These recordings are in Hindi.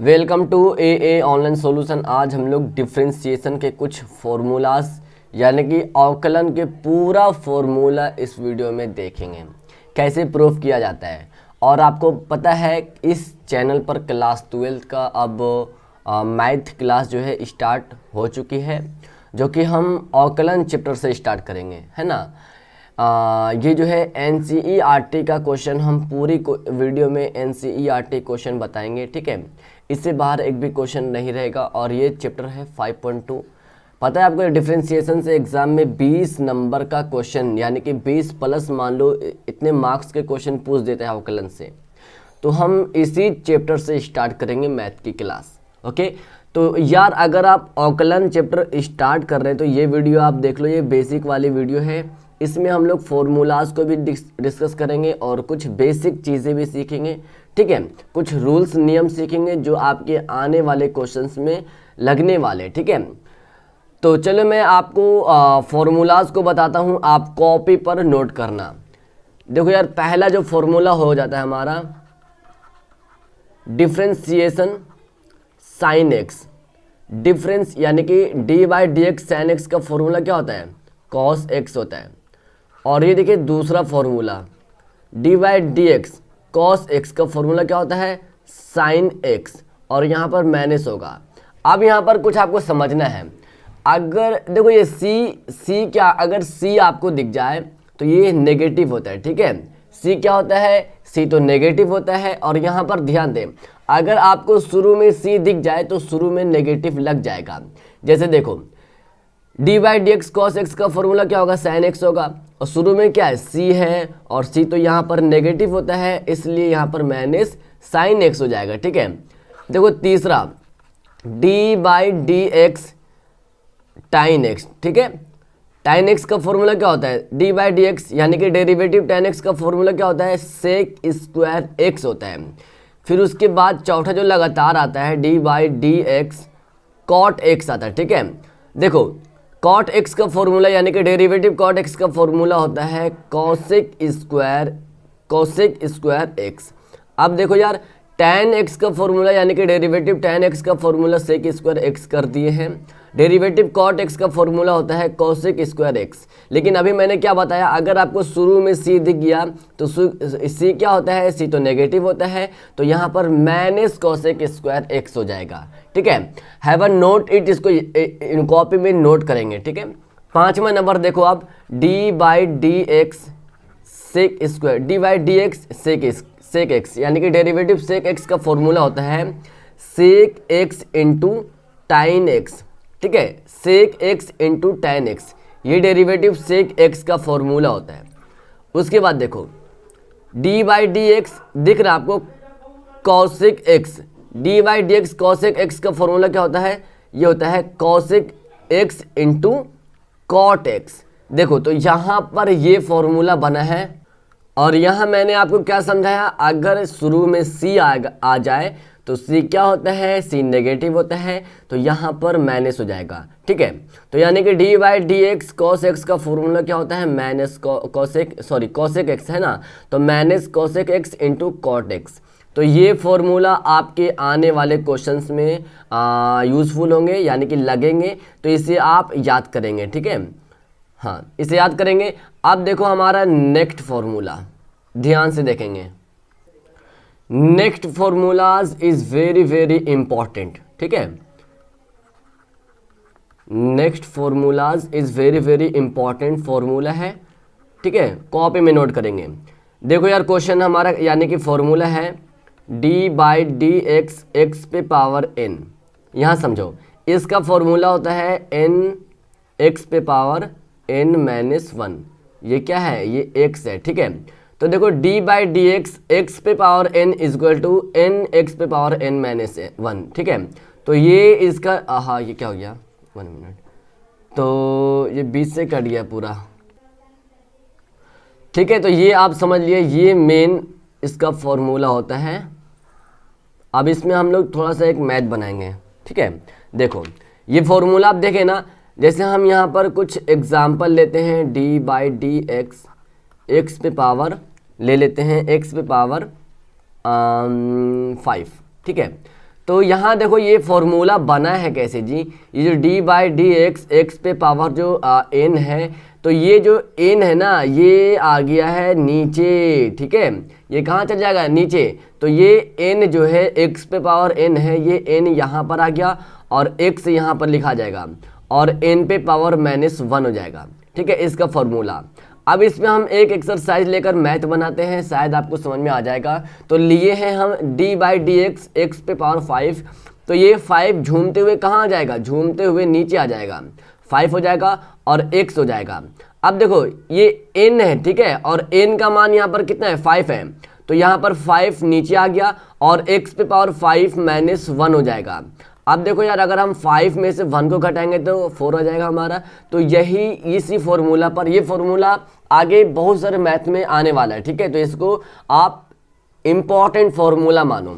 Welcome to a online solution. आज हम लोग डिफरेंशिएशन के कुछ फॉर्मूलाज यानी कि अवकलन के पूरा फॉर्मूला इस वीडियो में देखेंगे, कैसे प्रूफ किया जाता है। और आपको पता है इस चैनल पर क्लास 12 का अब मैथ क्लास जो है स्टार्ट हो चुकी है, जो कि हम अवकलन चैप्टर से स्टार्ट करेंगे, है ना। ये जो है NCERT का क्वेश्चन हम पूरी वीडियो में NCERT क्वेश्चन बताएंगे, ठीक है। इससे बाहर एक भी क्वेश्चन नहीं रहेगा। और ये चैप्टर है 5.2। पता है आपको डिफरेंशिएशन से एग्जाम में 20 नंबर का क्वेश्चन यानी कि 20 प्लस मान लो इतने मार्क्स के क्वेश्चन पूछ देते हैं अवकलन से। तो हम इसी चैप्टर से स्टार्ट करेंगे मैथ की क्लास, ओके। तो यार अगर आप अवकलन चैप्टर स्टार्ट कर रहे हैं तो ये वीडियो आप देख लो, ये बेसिक वाली वीडियो है। इसमें हम लोग फॉर्मूलाज को भी डिस्कस करेंगे और कुछ बेसिक चीज़ें भी सीखेंगे, ठीक है। कुछ रूल्स नियम सीखेंगे जो आपके आने वाले क्वेश्चंस में लगने वाले, ठीक है। तो चलो मैं आपको फॉर्मूलाज को बताता हूँ, आप कॉपी पर नोट करना। देखो यार, पहला जो फॉर्मूला हो जाता है हमारा डिफरेंशिएशन साइन एक्स। डिफरेंस यानी कि dy/dx साइन एक्स का फॉर्मूला क्या होता है? cos x होता है। और ये देखिए दूसरा फॉर्मूला dy/dx cos x का फॉर्मूला क्या होता है? sin x। और यहाँ पर माइनस होगा। अब यहाँ पर कुछ आपको समझना है। अगर देखो ये c क्या, अगर c आपको दिख जाए तो ये नेगेटिव होता है, ठीक है। c क्या होता है? c तो नेगेटिव होता है। और यहाँ पर ध्यान दें, अगर आपको शुरू में c दिख जाए तो शुरू में नेगेटिव लग जाएगा। जैसे देखो dy/dx cos x का फॉर्मूला क्या होगा? sin x होगा। और शुरू में क्या है? c है और c तो यहाँ पर नेगेटिव होता है, इसलिए यहाँ पर माइनस sin x हो जाएगा, ठीक है। देखो तीसरा dy/dx tan x, ठीक है। tan x का फॉर्मूला क्या होता है? dy/dx यानी कि डेरिवेटिव tan x का फॉर्मूला क्या होता है? sec स्क्वायर x होता है। फिर उसके बाद चौथा जो लगातार आता है dy/dx cot x आता है, ठीक है। देखो cot x का फॉर्मूला यानी कि डेरिवेटिव cot x का फॉर्मूला होता है cosec स्क्वायर x। अब देखो यार tan x का फॉर्मूला यानी कि डेरिवेटिव tan x का फॉर्मूला sec स्क्वायर x कर दिए हैं। डेरिवेटिव cot x का फॉर्मूला होता है cosec स्क्वायर x। लेकिन अभी मैंने क्या बताया, अगर आपको शुरू में c दिख गया तो c क्या होता है? c तो नेगेटिव होता है, तो यहाँ पर माइनस cosec स्क्वायर x हो जाएगा, ठीक है। हैव अ नोट इट, इसको कॉपी में नोट करेंगे, ठीक है। पांचवा नंबर देखो आप dy/dx sec square dy/dx sec x यानी कि डेरिवेटिव sec x का फॉर्मूला होता है sec x into tan x, ठीक है। sec x into tan x, ये डेरिवेटिव sec x का फॉर्मूला होता है। उसके बाद देखो dy/dx दिख रहा है आपको cosec x, dy/dx cosec x का फॉर्मूला क्या होता है? ये होता है cosec x into cot x। देखो तो यहाँ पर ये फॉर्मूला बना है। और यहाँ मैंने आपको क्या समझाया, अगर शुरू में c आ जाए तो c क्या होता है? c नेगेटिव होता है, तो यहाँ पर माइनस हो जाएगा, ठीक है। तो यानी कि dy/dx cos x का फॉर्मूला क्या होता है? माइनस cosec x, है ना। तो minus cosec x into cot x। तो ये फॉर्मूला आपके आने वाले क्वेश्चंस में यूज़फुल होंगे यानी कि लगेंगे, तो इसे आप याद करेंगे, ठीक है। हाँ, इसे याद करेंगे। अब देखो हमारा नेक्स्ट फॉर्मूला, ध्यान से देखेंगे। Next formulas is very very important, ठीक है। Next formulas is very very important formula है, ठीक है। कॉपी में नोट करेंगे। देखो यार क्वेश्चन हमारा यानी कि फॉर्मूला है dy/dx x पे पावर n। यहाँ समझो, इसका फॉर्मूला होता है n x पे पावर n माइनस 1। ये क्या है? ये x है, ठीक है। तो देखो dy/dx x पे power n is equal to n x पे पावर n माइनस 1, ठीक है। तो ये इसका हाँ, ये क्या हो गया? 1 मिनट, तो ये 20 से कट गया पूरा, ठीक है। तो ये आप समझ लिए, ये मेन इसका फॉर्मूला होता है। अब इसमें हम लोग थोड़ा सा एक मैथ बनाएंगे, ठीक है। देखो ये फॉर्मूला आप देखें ना, जैसे हम यहाँ पर कुछ एग्जाम्पल लेते हैं dy/dx x पे पावर ले लेते हैं x पे पावर 5, ठीक है। तो यहाँ देखो ये फॉर्मूला बना है कैसे जी, ये जो D by d x, x पे पावर जो एन है, तो ये जो एन है ना ये आ गया है नीचे, ठीक है, ये कहाँ चल जाएगा नीचे। तो ये एन जो है एक्स पे पावर एन है, ये एन यहाँ पर आ गया और एक्स यहाँ पर लिखा जाएगा और एन पे पावर -1 हो जाएगा, ठीक है, इसका फॉर्मूला। अब इसमें हम एक एक्सरसाइज लेकर मैथ बनाते हैं, शायद आपको समझ में आ जाएगा। तो लिए हैं हम D by d x, x पे पावर 5, तो ये 5 झूमते हुए कहाँ आ जाएगा, झूमते हुए नीचे आ जाएगा, 5 हो जाएगा और x हो जाएगा। अब देखो ये n है, ठीक है, और n का मान यहाँ पर कितना है, 5 है, तो यहाँ पर 5 नीचे आ गया और x पे पावर 5 -1 हो जाएगा। अब देखो यार, अगर हम 5 में से 1 को घटाएंगे तो 4 आ जाएगा हमारा। तो यही इसी फॉर्मूला पर, ये फॉर्मूला आगे बहुत सारे मैथ में आने वाला है, ठीक है, तो इसको आप इम्पॉर्टेंट फॉर्मूला मानो।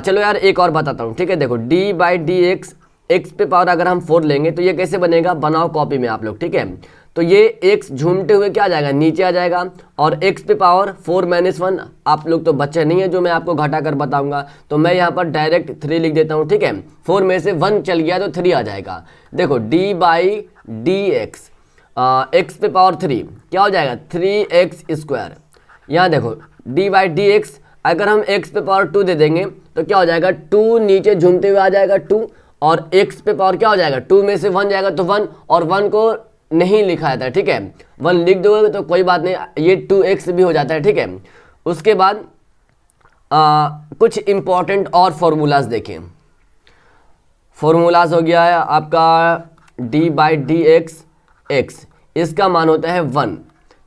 चलो यार एक और बताता हूँ, ठीक है, देखो D by d x, x पे पावर अगर हम 4 लेंगे तो ये कैसे बनेगा, बनाओ कॉपी में आप लोग, ठीक है। तो ये x झूमते हुए क्या आ जाएगा, नीचे आ जाएगा और x पे पावर 4 -1, आप लोग तो बच्चे नहीं है जो मैं आपको घटा कर बताऊंगा, तो मैं यहाँ पर डायरेक्ट 3 लिख देता हूँ, ठीक है। 4 में से 1 चल गया तो 3 आ जाएगा। देखो d by d x, x पे पावर 3 क्या हो जाएगा, 3x²। यहाँ देखो d बाई डी एक्स, अगर हम x पे पावर 2 दे देंगे तो क्या हो जाएगा, 2 नीचे झूमते हुए आ जाएगा 2, और x पे पावर क्या हो जाएगा, 2 में से 1 जाएगा तो 1, और 1 को नहीं लिखा जाता है, ठीक है, 1 लिख दोगे तो कोई बात नहीं, ये 2x भी हो जाता है, ठीक है। उसके बाद कुछ इंपॉर्टेंट और फॉर्मूलाज देखें। फॉर्मूलाज हो गया है आपका d by d x, x, इसका मान होता है 1,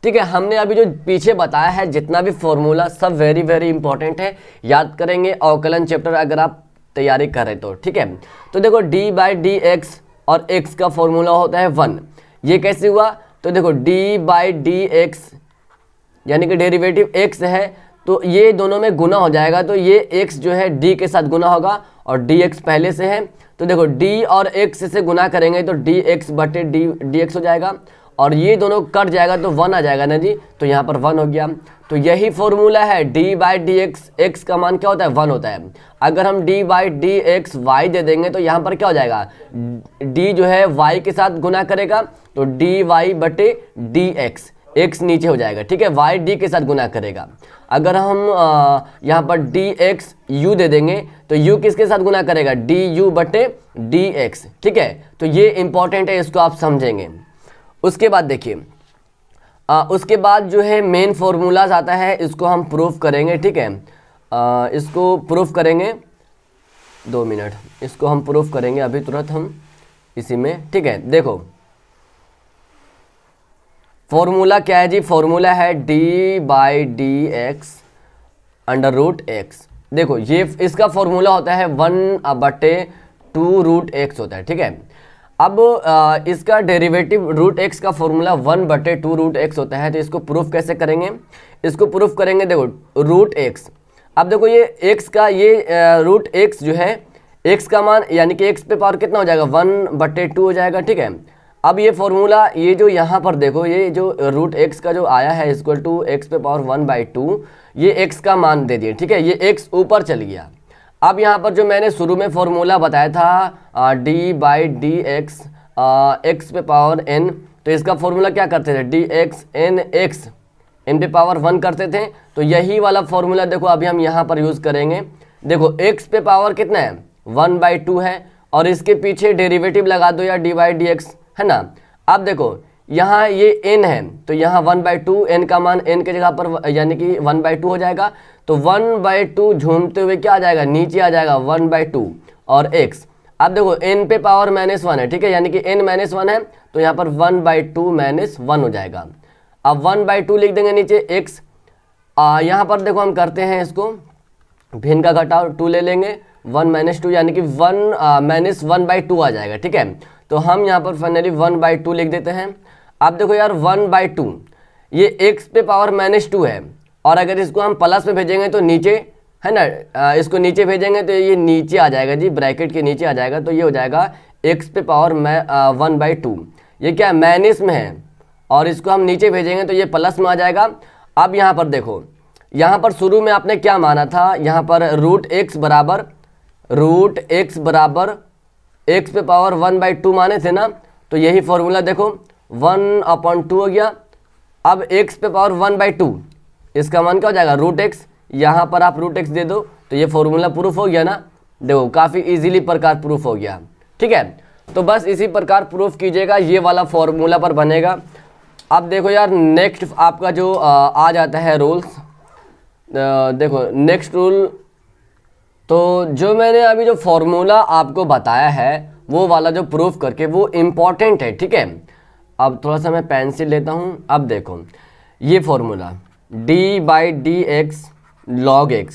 ठीक है। हमने अभी जो पीछे बताया है जितना भी फॉर्मूला सब वेरी वेरी इंपॉर्टेंट है, याद करेंगे अवकलन चैप्टर अगर आप तैयारी कर रहे तो, ठीक है। तो देखो d बाई डी एक्स और x का फॉर्मूला होता है 1, ये कैसे हुआ, तो देखो d बाई डी एक्स यानी कि डेरिवेटिव x है, तो ये दोनों में गुना हो जाएगा, तो ये x जो है d के साथ गुना होगा और dx पहले से है, तो देखो d और x से गुना करेंगे तो dx बटे dx हो जाएगा, और ये दोनों कट जाएगा तो 1 आ जाएगा ना जी, तो यहाँ पर 1 हो गया। तो यही फॉर्मूला है, d by d x, x का मान क्या होता है, 1 होता है। अगर हम d by d x why they देंगे तो यहाँ पर क्या हो जाएगा, d जो है y के साथ गुना करेगा तो dy बटे dx, x नीचे हो जाएगा, ठीक है, y d के साथ गुना करेगा। अगर हम यहाँ पर dx u दे देंगे तो u किसके साथ गुना करेगा, du बटे dx, ठीक है। तो ये इंपॉर्टेंट है, इसको आप समझेंगे। उसके बाद देखिए, उसके बाद जो है मेन फॉर्मूलाज आता है, इसको हम प्रूफ करेंगे, ठीक है, इसको प्रूफ करेंगे, 2 मिनट, इसको हम प्रूफ करेंगे अभी तुरंत हम इसी में, ठीक है। देखो फॉर्मूला क्या है जी, फॉर्मूला है d by d x under root x. देखो ये इसका फॉर्मूला होता है 1/2 रूट एक्स होता है, ठीक है। अब इसका डेरिवेटिव रूट एक्स का फॉर्मूला 1/2 रूट एक्स होता है, तो इसको प्रूफ कैसे करेंगे, इसको प्रूफ करेंगे, देखो रूट एक्स, अब देखो ये एक्स का ये रूट एक्स जो है, एक्स का मान यानी कि एक्स पे पावर कितना हो जाएगा, 1/2 हो जाएगा, ठीक है। अब ये फॉर्मूला, ये जो यहाँ पर देखो, ये जो रूट एक्स का जो आया है इक्वल टू एक्स पे पावर 1/2, ये एक्स का मान दे दिए, ठीक है, ये एक्स ऊपर चल गया। अब यहाँ पर जो मैंने शुरू में फॉर्मूला बताया था d by d x, x पे पावर n, तो इसका फॉर्मूला क्या करते थे, dx n x, n पे पावर 1 करते थे, तो यही वाला फॉर्मूला देखो अभी हम यहाँ पर यूज़ करेंगे। देखो x पे पावर कितना है, 1/2 है, और इसके पीछे डेरिवेटिव लगा दो या d बाई डी एक्स, है ना। अब देखो यहाँ ये n है, तो यहाँ 1/2, n का मान n के जगह पर यानी कि 1/2 हो जाएगा, तो 1/2 झूमते हुए क्या आ जाएगा, नीचे आ जाएगा 1/2 और x। अब देखो n पे पावर -1 है, ठीक है, यानी कि n -1 है, तो यहाँ पर 1/2 -1 हो जाएगा। अब 1/2 लिख देंगे नीचे x, यहाँ पर देखो हम करते हैं इसको भिन्न का घटाव, 2 ले लेंगे, 1 - 2 यानी कि 1 -1/2 आ जाएगा, ठीक है। तो हम यहाँ पर फाइनली 1/2 लिख देते हैं। अब देखो यार 1/2 ये x पे पावर -2 है, और अगर इसको हम प्लस में भेजेंगे तो नीचे, है ना, इसको नीचे भेजेंगे तो ये नीचे आ जाएगा जी, ब्रैकेट के नीचे आ जाएगा, तो ये हो जाएगा x पे पावर 1/2, ये क्या है, माइनस में है, और इसको हम नीचे भेजेंगे तो ये प्लस में आ जाएगा। अब यहाँ पर देखो, यहाँ पर शुरू में आपने क्या माना था, यहाँ पर रूट एक्स बराबर रूट एक्स बराबर एक्स पे पावर 1/2 माने थे ना, तो यही फॉर्मूला देखो 1/2 हो गया। अब एक्स पे पावर 1/2 इसका मान क्या हो जाएगा रूट एक्स, यहाँ पर आप रूट एक्स दे दो तो ये फॉर्मूला प्रूफ हो गया ना। देखो काफ़ी इजीली प्रकार प्रूफ हो गया, ठीक है। तो बस इसी प्रकार प्रूफ कीजिएगा, ये वाला फॉर्मूला पर बनेगा। अब देखो यार नेक्स्ट आपका जो आ जाता है रूल्स, देखो नेक्स्ट रूल, तो जो मैंने अभी जो फॉर्मूला आपको बताया है वो वाला जो प्रूफ करके वो इम्पॉर्टेंट है, ठीक है। अब थोड़ा सा मैं पेंसिल लेता हूँ। अब देखो ये फॉर्मूला d/dx log x,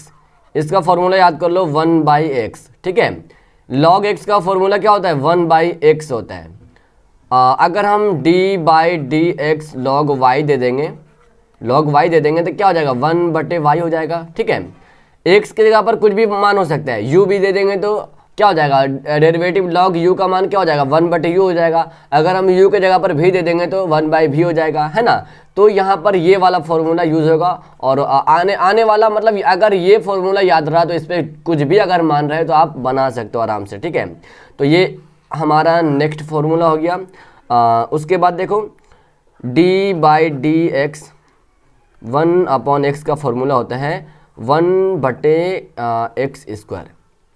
इसका फॉर्मूला याद कर लो 1/x, ठीक है। log x का फॉर्मूला क्या होता है 1/x होता है। अगर हम d/dx log y दे देंगे, log y दे देंगे तो क्या हो जाएगा 1/y हो जाएगा, ठीक है। x की जगह पर कुछ भी मान हो सकता है, u भी दे देंगे तो क्या हो जाएगा डेरिवेटिव log u का मान क्या हो जाएगा 1/u हो जाएगा। अगर हम u की जगह पर v दे देंगे तो 1/v हो जाएगा, है ना। तो यहाँ पर ये वाला फॉर्मूला यूज होगा। और आने वाला मतलब अगर ये फॉर्मूला याद रहा तो इस पर कुछ भी अगर मान रहे तो आप बना सकते हो आराम से, ठीक है। तो ये हमारा नेक्स्ट फॉर्मूला हो गया। उसके बाद देखो d/dx 1/x का फॉर्मूला होता है 1/x²,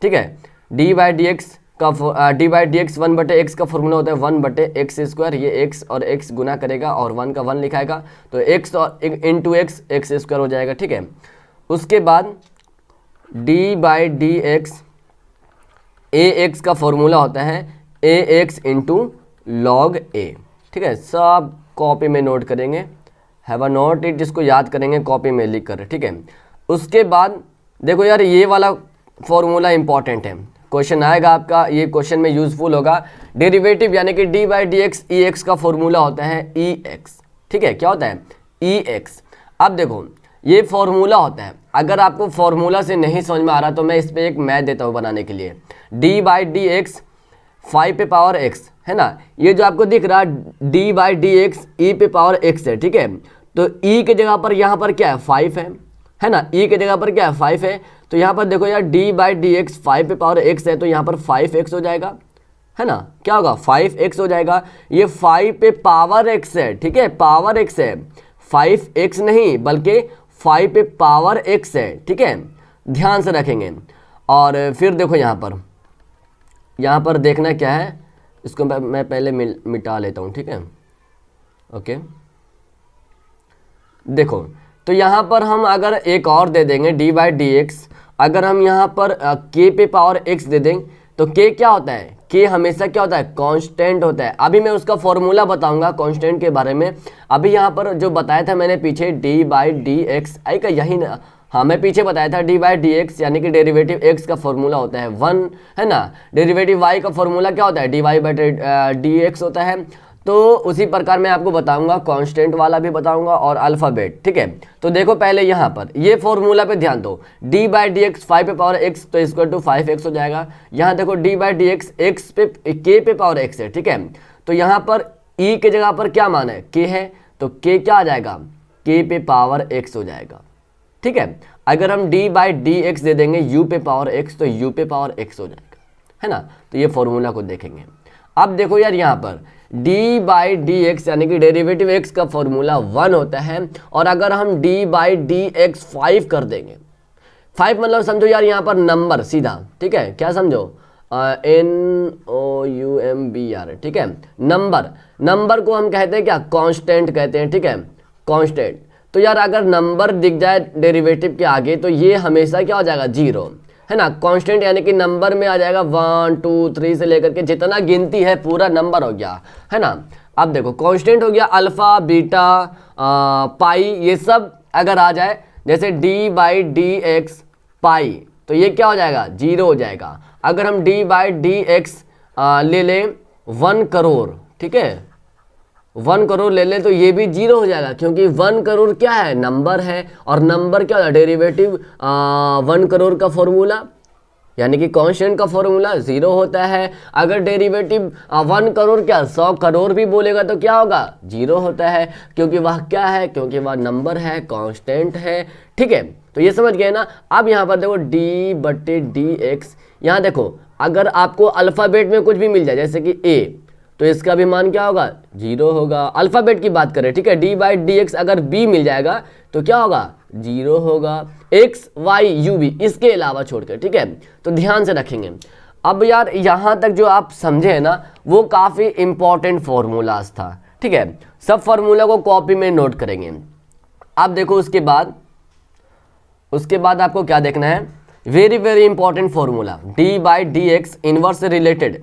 ठीक है। d/dx 1/x का फॉर्मूला होता है 1/x²। ये x और x गुना करेगा और 1 का 1 लिखाएगा तो x और इंटू x² हो जाएगा, ठीक है। उसके बाद d/dx ax का फॉर्मूला होता है ax इंटू log a, ठीक है। सब कॉपी में नोट करेंगे, हैव अ नोट इट, जिसको याद करेंगे कॉपी में लिख कर, ठीक है। उसके बाद देखो यार ये वाला फॉर्मूला इंपॉर्टेंट है, क्वेश्चन आएगा आपका, ये क्वेश्चन में यूजफुल होगा। डेरिवेटिव यानी कि d/dx ex का फॉर्मूला होता है ex, ठीक है। क्या होता है ex। अब देखो ये फॉर्मूला होता है, अगर आपको फॉर्मूला से नहीं समझ में आ रहा तो मैं इस पर एक मैथ देता हूँ बनाने के लिए। d/dx 5 पे पावर x है ना, ये जो आपको दिख रहा d/dx e पे पावर x है, ठीक है। तो e के जगह पर यहाँ पर क्या है 5 है ना, e के जगह पर क्या है 5 है। तो यहाँ पर देखो यार d/dx 5 पे पावर x है तो यहाँ पर 5x हो जाएगा, है ना। क्या होगा 5x हो जाएगा। ये 5 पे पावर x है, ठीक है, पावर x है, 5x नहीं बल्कि 5 पे पावर x है, ठीक है, ध्यान से रखेंगे। और फिर देखो यहाँ पर देखना क्या है, इसको मैं पहले मिटा लेता हूँ, ठीक है, ओके। देखो तो यहाँ पर हम अगर एक और दे देंगे d/dx, अगर हम यहाँ पर k पे पावर x दे देंगे तो k क्या होता है, k हमेशा क्या होता है कांस्टेंट होता है। अभी मैं उसका फॉर्मूला बताऊंगा कांस्टेंट के बारे में। अभी यहाँ पर जो बताया था मैंने पीछे d/dx आई का यही ना, हाँ मैं पीछे बताया था d/dx यानी कि डेरिवेटिव x का फॉर्मूला होता है 1, है ना। डेरिवेटिव y का फॉर्मूला क्या होता है dy/dx होता है। तो उसी प्रकार मैं आपको बताऊंगा, कांस्टेंट वाला भी बताऊंगा और अल्फ़ाबेट, ठीक है। तो देखो पहले यहाँ पर ये फॉर्मूला पे ध्यान दो, d/dx 5 पे पावर x तो इक्वल टू 5x हो जाएगा। यहाँ देखो d/dx x पे k पे पावर x है, ठीक है। तो यहाँ पर e के जगह पर क्या मान है k है, तो k क्या आ जाएगा k पे पावर x हो जाएगा, ठीक है। अगर हम d/dx दे देंगे u पे पावर x तो u पे पावर x हो जाएगा, है ना। तो ये फॉर्मूला को देखेंगे। अब देखो यार यहाँ पर d/dx यानी कि डेरिवेटिव x का फॉर्मूला 1 होता है। और अगर हम d/dx 5 कर देंगे, 5 मतलब समझो यार यहाँ पर नंबर सीधा, ठीक है, क्या समझो NOUMBR, ठीक है, नंबर को हम कहते हैं क्या कांस्टेंट कहते हैं, ठीक है, कांस्टेंट। तो यार अगर नंबर दिख जाए डेरिवेटिव के आगे तो ये हमेशा क्या हो जाएगा 0, है ना। कांस्टेंट यानी कि नंबर में आ जाएगा 1 2 3 से लेकर के जितना गिनती है पूरा नंबर हो गया, है ना। अब देखो कांस्टेंट हो गया अल्फा बीटा पाई, ये सब अगर आ जाए जैसे d/dx पाई तो ये क्या हो जाएगा 0 हो जाएगा। अगर हम d/dx ले लें 1 करोड़, ठीक है, 1 करोड़ ले लें तो ये भी 0 हो जाएगा, क्योंकि 1 करोड़ क्या है नंबर है, और नंबर क्या होता है डेरिवेटिव 1 करोड़ का फॉर्मूला यानी कि कांस्टेंट का फॉर्मूला 0 होता है। अगर डेरिवेटिव 1 करोड़ क्या 100 करोड़ भी बोलेगा तो क्या होगा 0 होता है, क्योंकि वह क्या है, क्योंकि वह नंबर है, कांस्टेंट है, ठीक है। तो ये समझ गए ना। अब यहाँ पर देखो d/dx यहाँ देखो अगर आपको अल्फ़ाबेट में कुछ भी मिल जाए जैसे कि ए, तो इसका भी मान क्या होगा 0 होगा। अल्फ़ाबेट की बात करें, ठीक है, d/dx अगर b मिल जाएगा तो क्या होगा 0 होगा, x y u v इसके अलावा छोड़कर, ठीक है। तो ध्यान से रखेंगे। अब यार यहाँ तक जो आप समझे हैं ना वो काफ़ी इंपॉर्टेंट फॉर्मूलाज था, ठीक है। सब फार्मूला को कॉपी में नोट करेंगे। अब देखो उसके बाद आपको क्या देखना है, very very important formula, d/dx inverse से related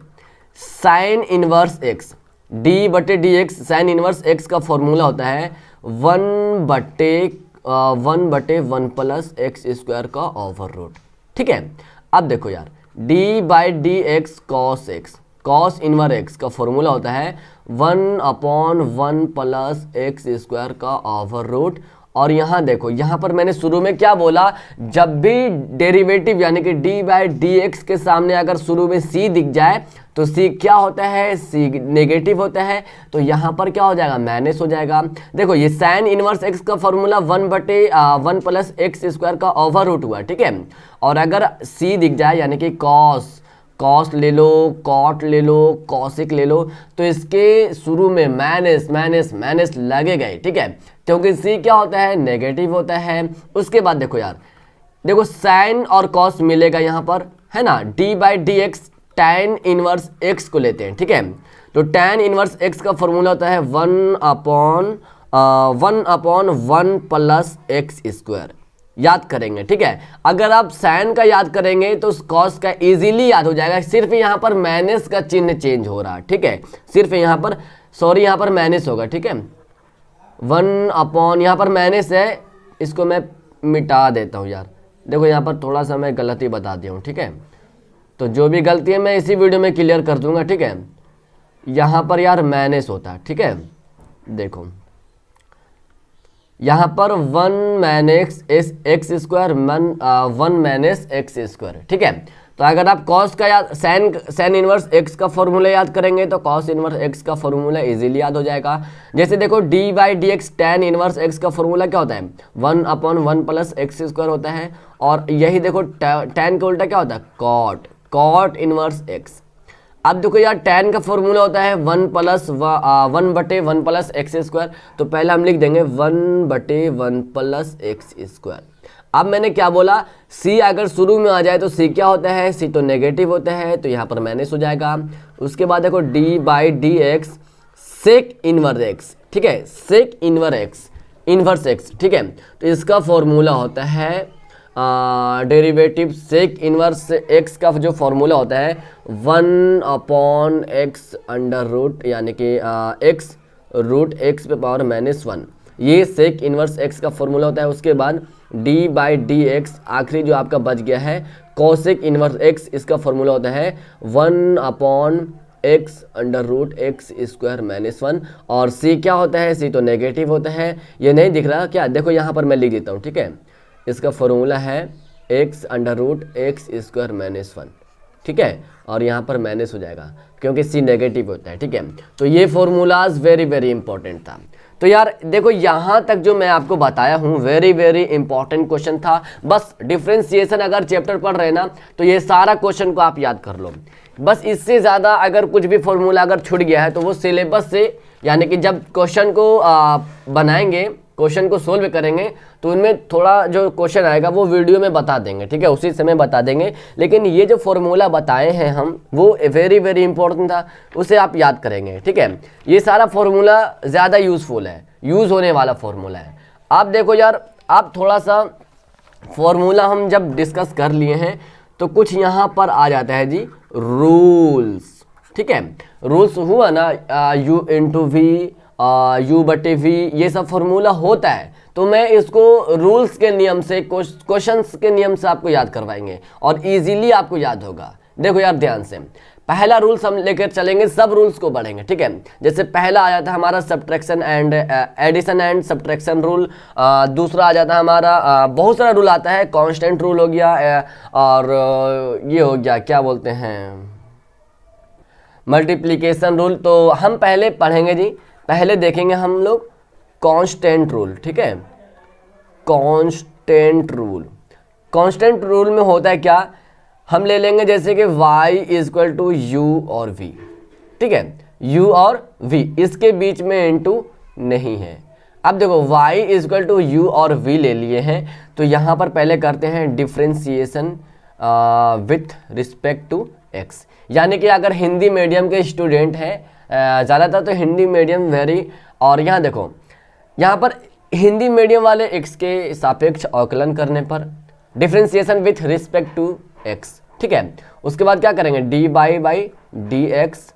sine inverse x, d/dx sine inverse x का फॉर्मूला होता है 1/1 प्लस एक्स स्क्वायर का ओवर रूट, ठीक है। अब देखो यार d/dx cos x, cos inverse x का फॉर्मूला होता है 1/1 प्लस एक्स स्क्वायर का ओवर रूट। और यहाँ देखो, यहाँ पर मैंने शुरू में क्या बोला, जब भी डेरिवेटिव यानी कि d/dx के सामने अगर शुरू में c दिख जाए तो c क्या होता है, c नेगेटिव होता है, तो यहाँ पर क्या हो जाएगा माइनस हो जाएगा। देखो ये साइन इनवर्स x का फॉर्मूला 1/1 प्लस एक्स स्क्वायर का ओवर रूट हुआ, ठीक है। और अगर c दिख जाए यानी कि कॉस ले लो, कॉट ले लो, कॉसिक ले लो, तो इसके शुरू में माइनस लगेगा ही, ठीक है, क्योंकि सी क्या होता है नेगेटिव होता है। उसके बाद देखो यार, देखो साइन और कॉस मिलेगा यहाँ पर, है ना, d/dx tan इनवर्स x को लेते हैं, ठीक है। तो tan इनवर्स x का फॉर्मूला होता है 1/1 प्लस एक्स स्क्वायर, याद करेंगे, ठीक है। अगर आप साइन का याद करेंगे तो कॉस का इजीली याद हो जाएगा, सिर्फ यहाँ पर माइनस का चिन्ह चेंज हो रहा है, ठीक है, सिर्फ यहाँ पर यहाँ पर माइनस होगा, ठीक है। 1/, यहाँ पर माइनस है, इसको मैं मिटा देता हूँ यार। देखो यहाँ पर थोड़ा सा मैं गलती बता दिया हूँ, ठीक है, तो जो भी गलती है मैं इसी वीडियो में क्लियर कर दूंगा, ठीक है। यहाँ पर यार माइनस होता है, ठीक है, देखो यहाँ पर 1 minus x square 1 minus x square, ठीक है। तो अगर आप कॉस का याद साइन इनवर्स एक्स का फॉर्मूला याद करेंगे तो कॉस इनवर्स एक्स का फॉर्मूला इजीली याद हो जाएगा। जैसे देखो d/dx tan इनवर्स एक्स का फॉर्मूला क्या होता है 1/1 प्लस एक्स स्क्वायर होता है। और यही देखो tan का उल्टा क्या होता है कॉट इनवर्स एक्स। अब देखो यार tan का फॉर्मूला होता है 1/1 प्लस एक्स स्क्वायर, तो पहले हम लिख देंगे 1/1 प्लस एक्स स्क्वायर। अब मैंने क्या बोला, c अगर शुरू में आ जाए तो c क्या होता है, c तो नेगेटिव होता है, तो यहाँ पर माइनस हो जाएगा। उसके बाद देखो d/dx सेक इनवर्स एक्स, ठीक है, सेक इनवर्स एक्स, ठीक है। तो इसका फॉर्मूला होता है डेरिवेटिव सेक इनवर्स एक्स का जो फॉर्मूला होता है 1/x अंडर रूट यानी कि x रूट x पे पावर -1, ये सेक इनवर्स एक्स का फॉर्मूला होता है। उसके बाद d/dx आखिरी जो आपका बच गया है कोसेक इनवर्स एक्स, इसका फॉर्मूला होता है 1/x under root x square -1। और c क्या होता है, c तो नेगेटिव होता है, ये नहीं दिख रहा क्या, देखो यहाँ पर मैं लिख देता हूँ, ठीक है। इसका फॉर्मूला है x under root x square -1, ठीक है, और यहाँ पर माइनस हो जाएगा क्योंकि c नेगेटिव होता है, ठीक है। तो ये फॉर्मूलाज वेरी वेरी इंपॉर्टेंट था। तो यार देखो यहाँ तक जो मैं आपको बताया हूँ वेरी वेरी इंपॉर्टेंट क्वेश्चन था। बस डिफ्रेंशिएशन अगर चैप्टर पढ़ रहे ना तो ये सारा क्वेश्चन को आप याद कर लो। बस इससे ज़्यादा अगर कुछ भी फॉर्मूला अगर छूट गया है तो वो सिलेबस से, यानी कि जब क्वेश्चन को बनाएंगे, क्वेश्चन को सोल्व करेंगे तो उनमें थोड़ा जो क्वेश्चन आएगा वो वीडियो में बता देंगे, ठीक है, उसी समय बता देंगे। लेकिन ये जो फॉर्मूला बताए हैं हम वो वेरी वेरी इंपॉर्टेंट था, उसे आप याद करेंगे, ठीक है। ये सारा फॉर्मूला ज़्यादा यूज़फुल है, यूज़ होने वाला फॉर्मूला है। आप देखो यार, आप थोड़ा सा फॉर्मूला हम जब डिस्कस कर लिए हैं तो कुछ यहाँ पर आ जाता है जी रूल्स, ठीक है। रूल्स हुआ ना u इंटू वी u/v, ये सब फॉर्मूला होता है, तो मैं इसको रूल्स के नियम से, क्वेश्चंस के नियम से आपको याद करवाएंगे और इजीली आपको याद होगा। देखो यार ध्यान से, पहला रूल्स हम लेकर चलेंगे, सब रूल्स को बढ़ेंगे, ठीक है। जैसे पहला आ जाता है हमारा subtraction and addition and subtraction rule. दूसरा आ जाता है हमारा बहुत सारा रूल आता है, कांस्टेंट रूल हो गया, और ये हो गया क्या बोलते हैं मल्टीप्लिकेशन रूल। तो हम पहले पढ़ेंगे जी, पहले देखेंगे हम लोग कांस्टेंट रूल, ठीक है। कांस्टेंट रूल में होता है क्या, हम ले लेंगे जैसे कि y is equal to u और v, ठीक है, u और v इसके बीच में इनटू नहीं है। अब देखो y is equal to u और v ले लिए हैं, तो यहाँ पर पहले करते हैं differentiation with respect to x, यानी कि अगर हिंदी मीडियम के स्टूडेंट हैं, ज़्यादातर तो हिंदी मीडियम वेरी, और यहाँ देखो यहाँ पर हिंदी मीडियम वाले x के सापेक्ष अवकलन करने पर differentiation with respect to x, ठीक है। उसके बाद क्या करेंगे dy बाई डी एक्स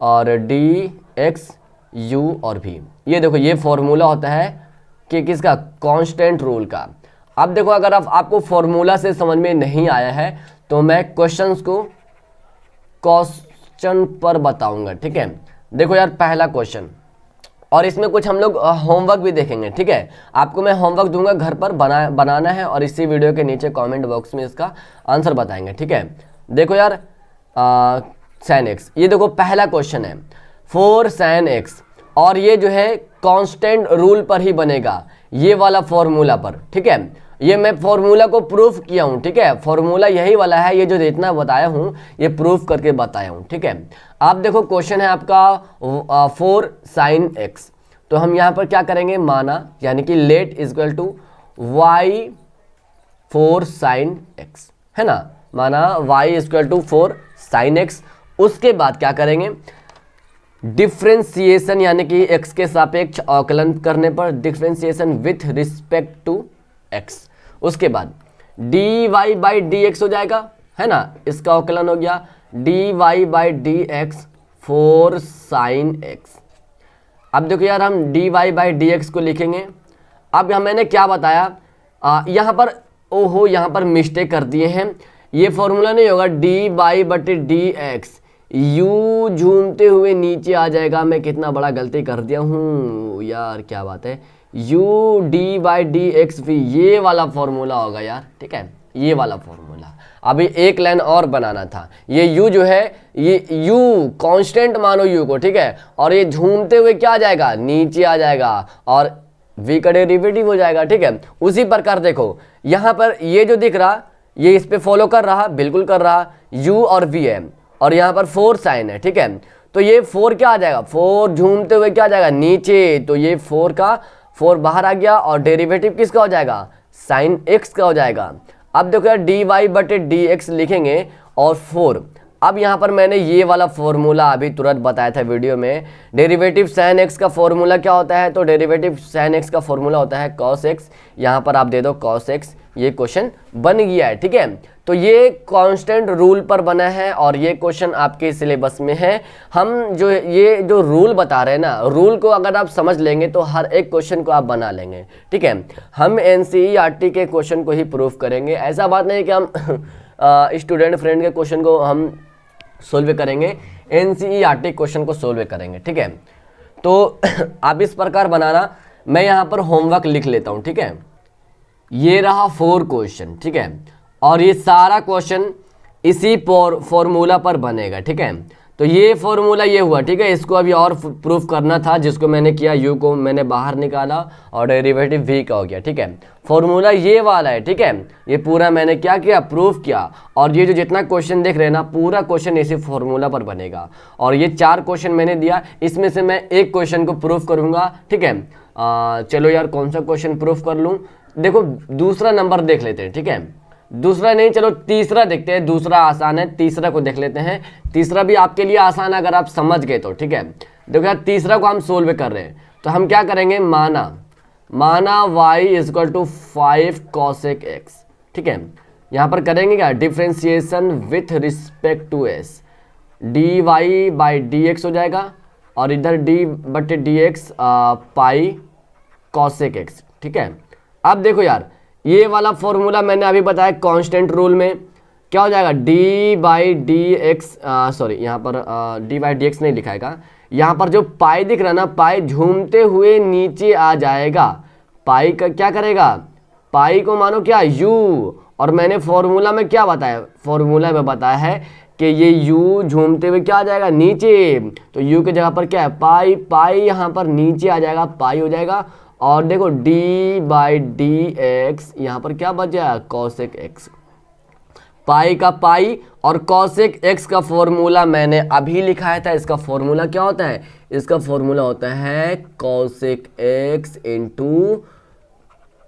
और डी एक्स यू और v, ये देखो ये फॉर्मूला होता है कि किसका, कांस्टेंट रूल का। अब देखो अगर आपको फॉर्मूला से समझ में नहीं आया है तो मैं क्वेश्चंस को क्वेश्चन पर बताऊंगा, ठीक है। देखो यार पहला क्वेश्चन, और इसमें कुछ हम लोग होमवर्क भी देखेंगे, ठीक है। आपको मैं होमवर्क दूंगा, घर पर बनाना है और इसी वीडियो के नीचे कमेंट बॉक्स में इसका आंसर बताएंगे, ठीक है। देखो यार sin x, ये देखो पहला क्वेश्चन है 4 sin x, और ये जो है कांस्टेंट रूल पर ही बनेगा, ये वाला फॉर्मूला पर, ठीक है। ये मैं फॉर्मूला को प्रूफ किया हूँ, ठीक है, फॉर्मूला यही वाला है, ये जो इतना बताया हूँ ये प्रूफ करके बताया हूँ, ठीक है। आप देखो क्वेश्चन है आपका 4 sin x, तो हम यहाँ पर क्या करेंगे, माना यानी कि let is equal to y 4 sin x, है ना, माना y is equal to 4 sin x। उसके बाद क्या करेंगे, डिफ्रेंसिएशन यानी कि x के सापेक्ष अवकलन करने पर differentiation with respect to x। उसके बाद dy बाई डी एक्स हो जाएगा, है ना, इसका अवकलन हो गया dy by d x 4 sin x। अब देखो यार हम dy बाई डी एक्स को लिखेंगे। अब मैंने क्या बताया, यहाँ पर ओहो यहाँ पर मिस्टेक कर दिए हैं, ये फॉर्मूला नहीं होगा dy बाई बटे डी एक्स, u झूमते हुए नीचे आ जाएगा। मैं कितना बड़ा गलती कर दिया हूँ यार, क्या बात है, u D by d x भी ये वाला फॉर्मूला होगा यार, ठीक है, ये वाला फॉर्मूला। अभी एक लाइन और बनाना था, ये u जो है ये u कांस्टेंट मानो u को, ठीक है, और ये झूमते हुए क्या आ जाएगा, नीचे आ जाएगा और v का डेरिवेटिव हो जाएगा, ठीक है। उसी प्रकार देखो यहाँ पर ये जो दिख रहा, ये इस पे फॉलो कर रहा, बिल्कुल कर रहा, u और v है और यहाँ पर 4 sin है, ठीक है। तो ये 4 क्या आ जाएगा, 4 झूमते हुए क्या आ जाएगा, नीचे, तो ये 4 का 4 बाहर आ गया और डेरिवेटिव किसका हो जाएगा, sin x का हो जाएगा। अब देखो यार dy बटे डी एक्स लिखेंगे और 4। अब यहाँ पर मैंने ये वाला फॉर्मूला अभी तुरंत बताया था वीडियो में, डेरिवेटिव sin x का फॉर्मूला क्या होता है, तो डेरिवेटिव sin x का फॉर्मूला होता है cos x, यहाँ पर आप दे दो cos x, ये क्वेश्चन बन गया है, ठीक है। तो ये कांस्टेंट रूल पर बना है और ये क्वेश्चन आपके सिलेबस में है। हम जो ये जो रूल बता रहे हैं ना, रूल को अगर आप समझ लेंगे तो हर एक क्वेश्चन को आप बना लेंगे, ठीक है। हम एनसीईआरटी के क्वेश्चन को ही प्रूफ करेंगे, ऐसा बात नहीं कि हम स्टूडेंट फ्रेंड के क्वेश्चन को हम सोल्व करेंगे, एनसीईआरटी क्वेश्चन को सोल्व करेंगे, ठीक है। तो आप इस प्रकार बनाना, मैं यहाँ पर होमवर्क लिख लेता हूँ, ठीक है। ये रहा 4 क्वेश्चन, ठीक है, और ये सारा क्वेश्चन इसी फॉर्मूला पर बनेगा, ठीक है। तो ये फॉर्मूला ये हुआ, ठीक है। इसको अभी और प्रूफ करना था, जिसको मैंने किया, u को मैंने बाहर निकाला और डेरिवेटिव v का हो गया, ठीक है। फॉर्मूला ये वाला है, ठीक है, ये पूरा मैंने क्या किया, प्रूफ किया। और ये जो जितना क्वेश्चन देख रहे हैं ना, पूरा क्वेश्चन इसी फॉर्मूला पर बनेगा। और ये 4 क्वेश्चन मैंने दिया, इसमें से मैं एक क्वेश्चन को प्रूफ करूँगा, ठीक है। चलो यार कौन सा क्वेश्चन प्रूफ कर लूँ, देखो दूसरा नंबर देख लेते हैं, ठीक है। दूसरा नहीं, चलो तीसरा देखते हैं, दूसरा आसान है, तीसरा को देख लेते हैं। तीसरा भी आपके लिए आसान है अगर आप समझ गए तो, ठीक है। देखो यार तीसरा को हम सोल्व कर रहे हैं, तो हम क्या करेंगे, माना y is equal to 5 cosec x, ठीक है। यहाँ पर करेंगे क्या, differentiation with respect to s, dy by d x हो जाएगा और इधर d बटे d x pi cosec x, ठीक है। अब देखो यार ये वाला फॉर्मूला मैंने अभी बताया, कांस्टेंट रूल में क्या हो जाएगा, D by d x, sorry यहाँ पर डी बाई डी एक्स नहीं लिखाएगा, यहाँ पर जो पाई दिख रहा है ना, पाई झूमते हुए नीचे आ जाएगा। पाई का क्या करेगा, पाई को मानो क्या, u, और मैंने फॉर्मूला में क्या बताया, फॉर्मूला में बताया है कि ये u झूमते हुए क्या आ जाएगा, नीचे, तो u की जगह पर क्या है, पाई, पाई यहाँ पर नीचे आ जाएगा, पाई हो जाएगा। और देखो d बाई डी एक्स यहाँ पर क्या बच जाएगा, cosec x। पाई का पाई, और कॉसेक एक्स का फॉर्मूला मैंने अभी लिखाया था। इसका फॉर्मूला क्या होता है? इसका फॉर्मूला होता है cosec x into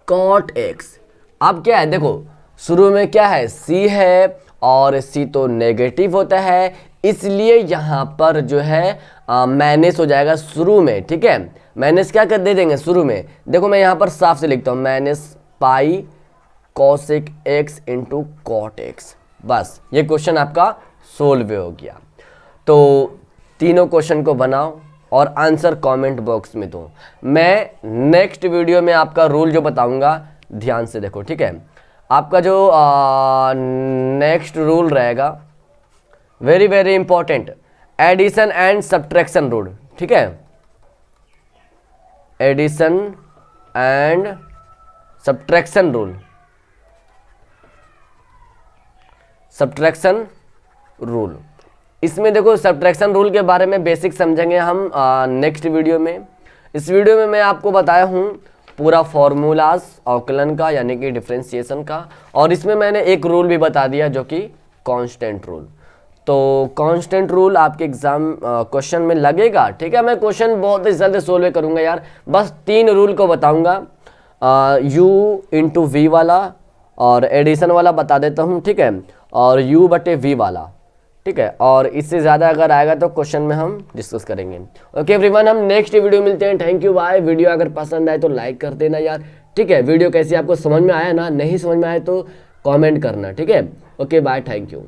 cot x. अब क्या है, देखो शुरू में क्या है, सी है, और सी तो नेगेटिव होता है, इसलिए यहाँ पर जो है माइनस हो जाएगा शुरू में, ठीक है। माइनस क्या कर दे देंगे शुरू में, देखो मैं यहाँ पर साफ से लिखता हूँ, minus pi cosec x into cot x. बस ये क्वेश्चन आपका सोल्व हो गया। तो तीनों क्वेश्चन को बनाओ और आंसर कमेंट बॉक्स में दो। मैं नेक्स्ट वीडियो में आपका रूल जो बताऊंगा ध्यान से देखो, ठीक है। आपका जो नेक्स्ट रूल रहेगा, very very important, addition and subtraction rule, ठीक है। Addition and subtraction rule, subtraction rule. इसमें देखो सब्ट्रैक्शन रूल के बारे में बेसिक समझेंगे हम नेक्स्ट वीडियो में। इस वीडियो में मैं आपको बताया हूँ पूरा फॉर्मूलाज अवकलन का, यानी कि डिफरेंशिएशन का, और इसमें मैंने एक रूल भी बता दिया जो कि कांस्टेंट रूल। तो कांस्टेंट रूल आपके एग्जाम क्वेश्चन में लगेगा, ठीक है। मैं क्वेश्चन बहुत ही जल्द सोल्व करूंगा यार, बस 3 रूल को बताऊंगा, u इंटू वी वाला, और एडिशन वाला बता देता हूँ, ठीक है, और u बटे v वाला, ठीक है। और इससे ज़्यादा अगर आएगा तो क्वेश्चन में हम डिस्कस करेंगे। ओके एवरीवन, हम नेक्स्ट वीडियो मिलते हैं। Thank you, bye. वीडियो अगर पसंद आए तो लाइक कर देना यार, ठीक है। वीडियो कैसी आपको समझ में आया ना, नहीं समझ में आया तो कमेंट करना, ठीक है। Okay bye, thank you.